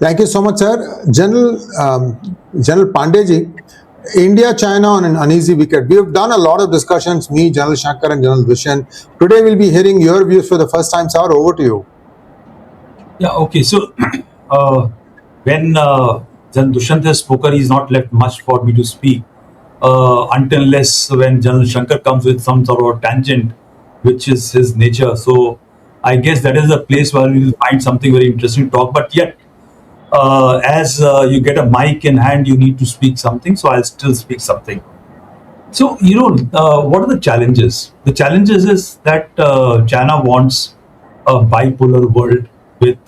Thank you so much, sir. General Pandey ji, India, China on an uneasy wicket. We have done a lot of discussions, me, General Shankar and General Dushyant. Today we'll be hearing your views for the first time, sir. Over to you. Yeah, okay. So when General Dushyant has spoken, he's not left much for me to speak until unless when General Shankar comes with some sort of tangent, which is his nature. So I guess that is a place where we will find something very interesting to talk. But yet, as you get a mic in hand, you need to speak something. So I'll still speak something. So, what are the challenges? The challenges is that China wants a bipolar world with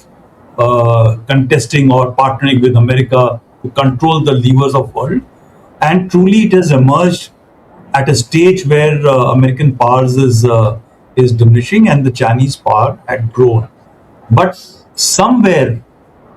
contesting or partnering with America to control the levers of world. And truly, it has emerged at a stage where American powers is diminishing and the Chinese power had grown. But somewhere,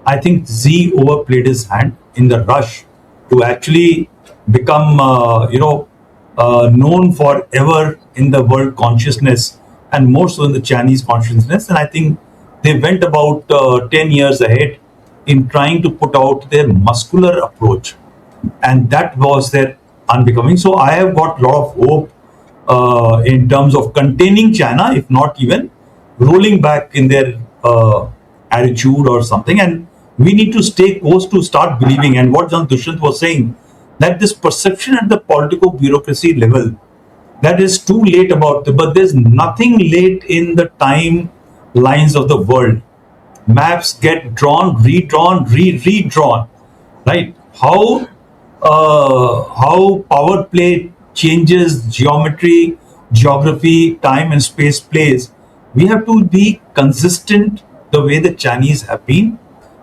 I think Z overplayed his hand in the rush to actually become, known forever in the world consciousness and more so in the Chinese consciousness. And I think they went about 10 years ahead in trying to put out their muscular approach. And that was their unbecoming. So I have got a lot of hope in terms of containing China, if not even rolling back in their attitude or something. And we need to stay close to start believing. And what John Dushyant was saying, that this perception at the political bureaucracy level, that is too late about it, but there's nothing late in the timelines of the world. Maps get drawn, redrawn, redrawn, right? How power play changes geometry, geography, time and space plays. We have to be consistent the way the Chinese have been,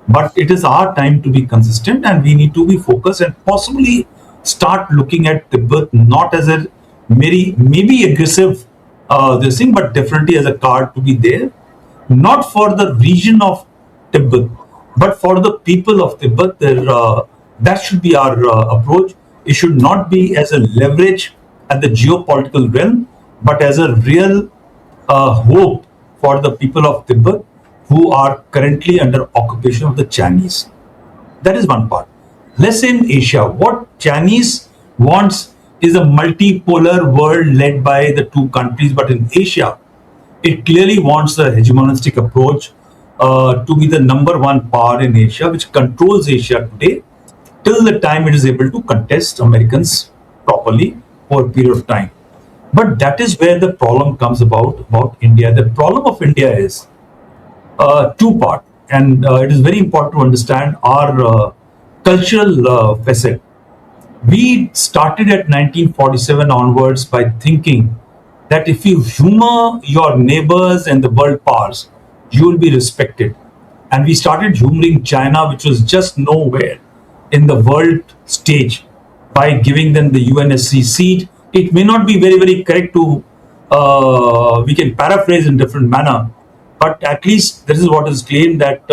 but it is our time to be consistent and we need to be focused and possibly start looking at Tibet not as a maybe aggressive this thing, but definitely as a card to be there, not for the region of Tibet, but for the people of Tibet. That should be our approach. It should not be as a leverage at the geopolitical realm, but as a real hope for the people of Tibet who are currently under occupation of the Chinese. That is one part. Let's say in Asia, what Chinese wants is a multipolar world led by the two countries, but in Asia, it clearly wants a hegemonistic approach to be the number one power in Asia, which controls Asia today, till the time it is able to contest Americans properly for a period of time. But that is where the problem comes about India. The problem of India is two-part, and it is very important to understand our cultural facet. We started at 1947 onwards by thinking that if you humor your neighbors and the world powers, you will be respected. And we started humoring China, which was just nowhere in the world stage, by giving them the UNSC seat. It may not be very, very correct to, we can paraphrase in different manner, but at least this is what is claimed, that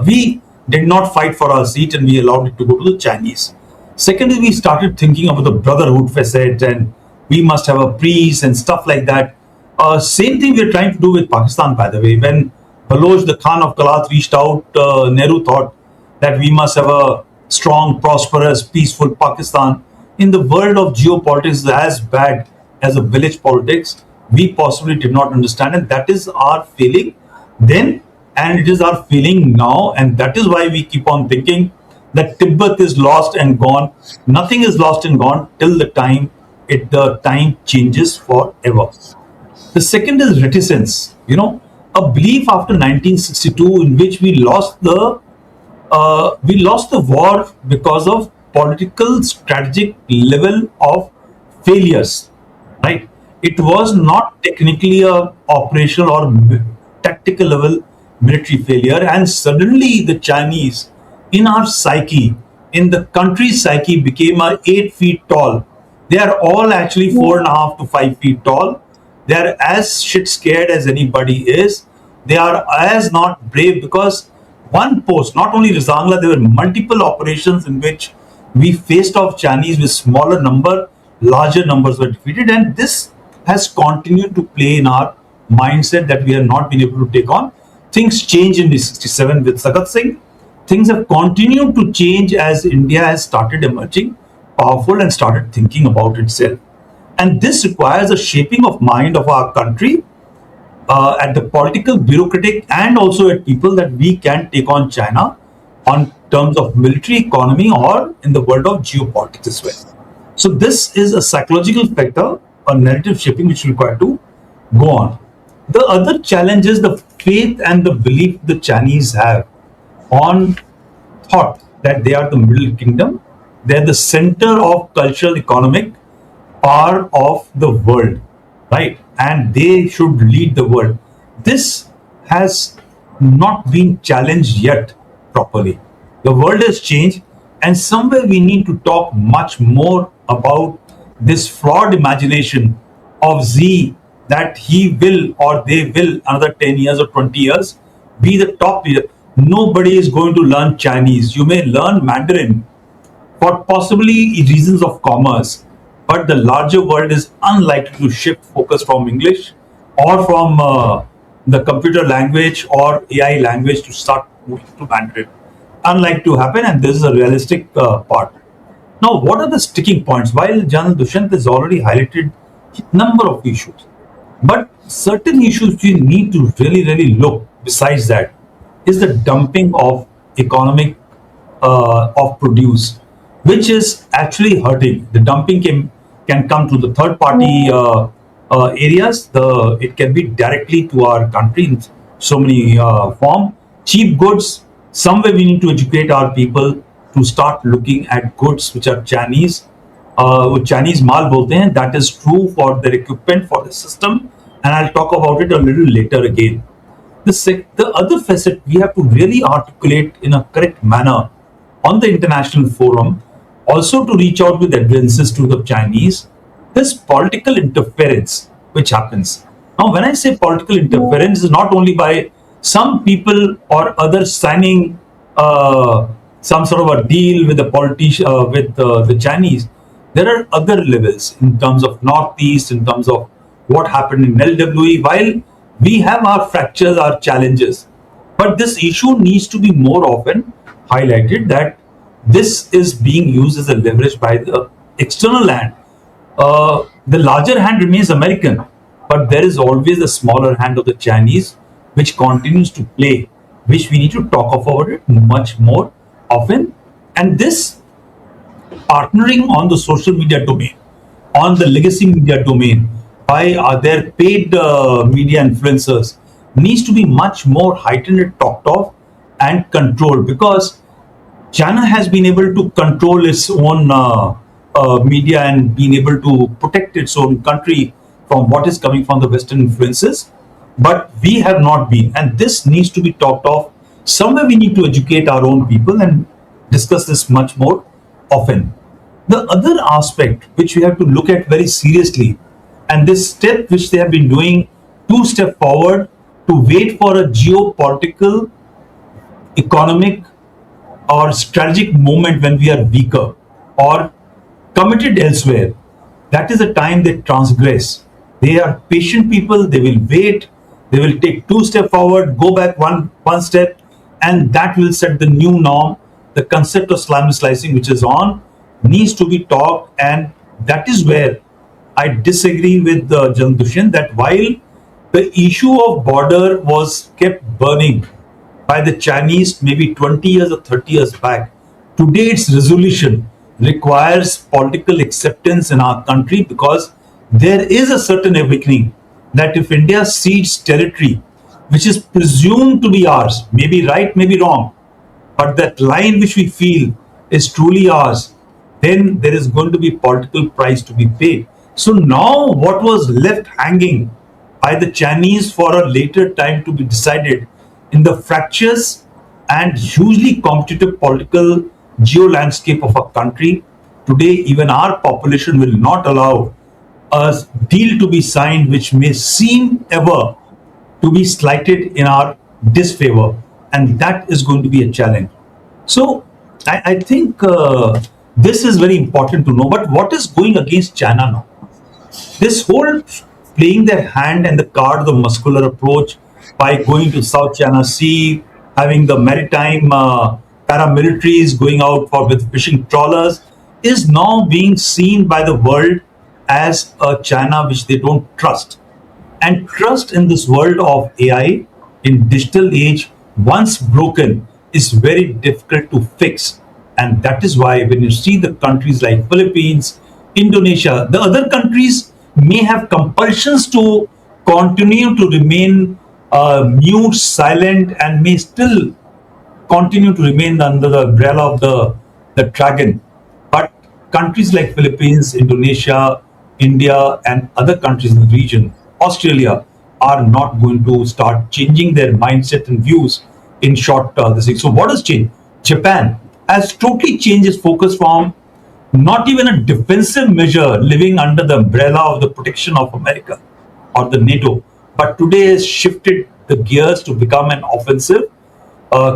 we did not fight for our seat and we allowed it to go to the Chinese. Secondly, we started thinking about the brotherhood facet and we must have a priest and stuff like that. Same thing we're trying to do with Pakistan, by the way. When Baloch, the Khan of Kalat, reached out, Nehru thought that we must have a strong, prosperous, peaceful Pakistan. In the world of geopolitics, as bad as a village politics, we possibly did not understand, and that is our feeling then, and it is our feeling now, and that is why we keep on thinking that Tibet is lost and gone. Nothing is lost and gone till the time changes forever. The second is reticence. A belief after 1962 in which we lost the war because of political strategic level of failures, right? It was not technically a operational or tactical level military failure, and suddenly the Chinese in our psyche, in the country's psyche, became 8 feet tall. They are all actually 4.5 to 5 feet tall. They are as shit scared as anybody is. They are as not brave because one post, not only Rizangla, there were multiple operations in which we faced off Chinese with smaller number, larger numbers were defeated, and this has continued to play in our mindset that we have not been able to take on. Things changed in the 67 with Sagat Singh. Things have continued to change as India has started emerging powerful and started thinking about itself. And this requires a shaping of mind of our country at the political, bureaucratic, and also at people that we can take on China on terms of military economy or in the world of geopolitics as well. So this is a psychological factor, a narrative shaping which we require to go on. The other challenge is the faith and the belief the Chinese have on thought that they are the middle kingdom, they are the center of cultural, economic power of the world, right? And they should lead the world. This has not been challenged yet properly. The world has changed, and somewhere we need to talk much more about this flawed imagination of Z that he will or they will another 10 years or 20 years be the top leader. Nobody is going to learn Chinese. You may learn Mandarin for possibly reasons of commerce, but the larger world is unlikely to shift focus from English or from the computer language or AI language to start moving to Mandarin. Unlikely to happen, and this is a realistic part. Now, what are the sticking points? While General Dushyant has already highlighted number of issues, but certain issues we need to really look besides that is the dumping of economic of produce, which is actually hurting. The dumping can come to the third party areas. It can be directly to our country in so many form. Cheap goods. Somewhere we need to educate our people to start looking at goods which are Chinese. वो Chinese माल बोलते हैं. That is true for their equipment, for the system, and I'll talk about it a little later again. The other facet we have to really articulate in a correct manner on the international forum, also to reach out with advances to the Chinese, this political interference which happens. Now, when I say political interference, is not only by some people or others signing some sort of a deal with the politician with the Chinese. There are other levels in terms of Northeast, in terms of what happened in LWE. While we have our fractures, our challenges, but this issue needs to be more often highlighted that this is being used as a leverage by the external hand. The larger hand remains American, but there is always the smaller hand of the Chinese, which continues to play, which we need to talk about it much more often. And this partnering on the social media domain, on the legacy media domain, by their paid media influencers, needs to be much more heightened and talked of and controlled, because China has been able to control its own media and been able to protect its own country from what is coming from the Western influences, but we have not been, and this needs to be talked of. Somewhere we need to educate our own people and discuss this much more often. The other aspect which we have to look at very seriously, and this step which they have been doing, two step forward to wait for a geopolitical, economic, or strategic moment when we are weaker or committed elsewhere. That is the time they transgress. They are patient people. They will wait. They will take two steps forward, go back one step, and that will set the new norm. The concept of slime slicing, which is on, needs to be talked, and that is where I disagree with General Dushyant that while the issue of border was kept burning by the Chinese maybe 20 years or 30 years back, today its resolution requires political acceptance in our country, because there is a certain awakening that if India cedes territory, which is presumed to be ours, maybe right, maybe wrong, but that line which we feel is truly ours, then there is going to be political price to be paid. So now what was left hanging by the Chinese for a later time to be decided in the fractious and hugely competitive political geo-landscape of our country, today even our population will not allow a deal to be signed which may seem ever to be slighted in our disfavor, and that is going to be a challenge. So I think this is very important to know. But what is going against China now? This whole playing their hand and the card of the muscular approach by going to South China Sea, having the maritime paramilitaries going out for with fishing trawlers, is now being seen by the world as a China which they don't trust. And trust in this world of AI, in digital age, once broken, is very difficult to fix. And that is why when you see the countries like Philippines, Indonesia, the other countries may have compulsions to continue to remain mute, silent, and may still continue to remain under the umbrella of the dragon. But countries like Philippines, Indonesia, India, and other countries in the region, Australia, are not going to start changing their mindset and views in short this thing. So what has changed? Japan has totally changed its focus from not even a defensive measure living under the umbrella of the protection of America or the NATO, but today has shifted the gears to become an offensive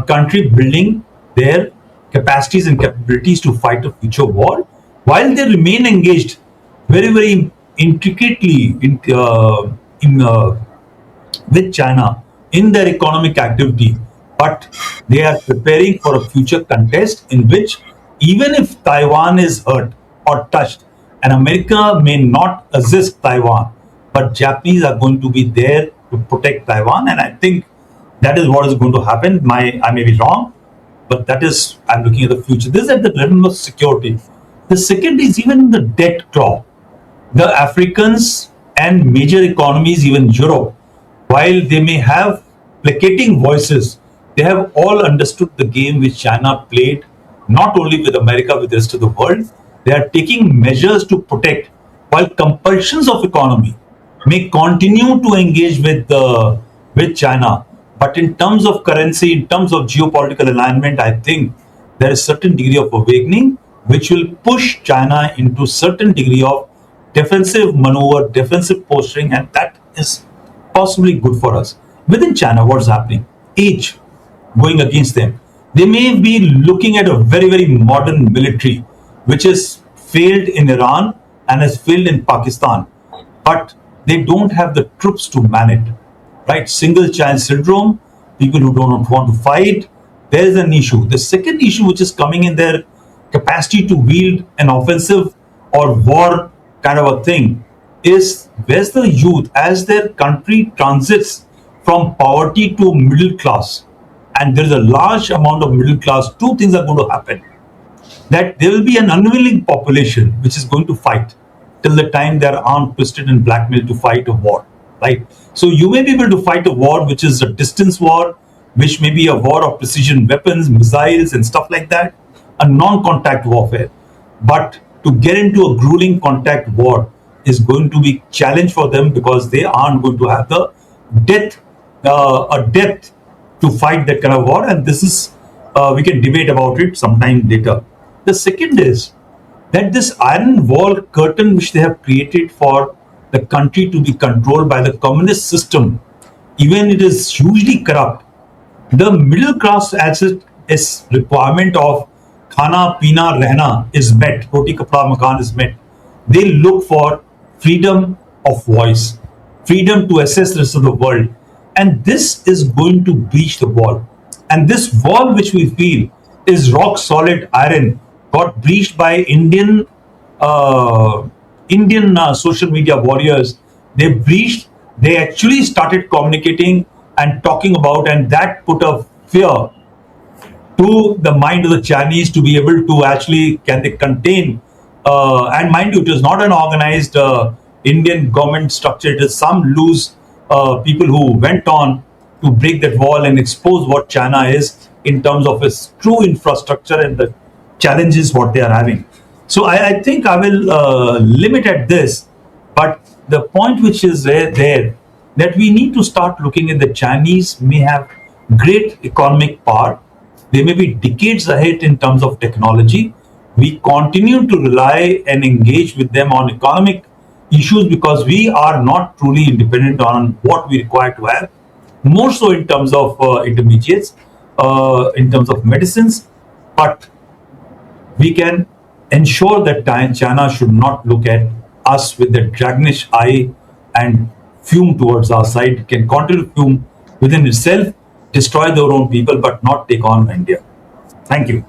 country, building their capacities and capabilities to fight a future war, while they remain engaged very, very intricately in with China in their economic activity. But they are preparing for a future contest in which, even if Taiwan is hurt or touched, and America may not assist Taiwan, but Japanese are going to be there to protect Taiwan. And I think that is what is going to happen. I may be wrong, but that is, I'm looking at the future. This is at the realm of security. The second is even the debt claw. The Africans and major economies, even Europe, while they may have placating voices, they have all understood the game which China played, not only with America, with the rest of the world. They are taking measures to protect, while compulsions of economy may continue to engage with China. But in terms of currency, in terms of geopolitical alignment, I think there is certain degree of awakening which will push China into certain degree of defensive maneuver, defensive posturing, and that is possibly good for us. Within China, what's happening? Age going against them. They may be looking at a very, very modern military, which has failed in Iran and has failed in Pakistan, but they don't have the troops to man it. Right? Single child syndrome, people who do not want to fight, there is an issue. The second issue, which is coming in their capacity to wield an offensive or war kind of a thing, is where's the youth as their country transits from poverty to middle class, and there is a large amount of middle class. Two things are going to happen: that there will be an unwilling population which is going to fight till the time they are armed, twisted, and blackmailed to fight a war. Right? So you may be able to fight a war which is a distance war, which may be a war of precision weapons, missiles, and stuff like that, a non-contact warfare. But to get into a grueling contact war is going to be challenge for them, because they aren't going to have the depth, a depth to fight that kind of war. And this is we can debate about it sometime later. The second is that this iron wall curtain which they have created for the country to be controlled by the communist system, even it is hugely corrupt. The middle class as it is requirement of khana, pina, rehna is met, roti kapda makan is met. They look for freedom of voice, freedom to assess the rest of the world. And this is going to breach the wall. And this wall which we feel is rock solid iron got breached by Indian social media warriors. They breached, they actually started communicating and talking about, and that put a fear to the mind of the Chinese to be able to actually, can they contain, and mind you, it is not an organized Indian government structure. It is some loose people who went on to break that wall and expose what China is in terms of its true infrastructure and the challenges what they are having. So I think I will limit at this, but the point which is there, that we need to start looking at the Chinese may have great economic power. They may be decades ahead in terms of technology. We continue to rely and engage with them on economic issues because we are not truly independent on what we require to have, more so in terms of intermediates, in terms of medicines. But we can ensure that China should not look at us with the dragonish eye and fume towards our side. It can continue to fume within itself destroy their own people but not take on India. Thank you.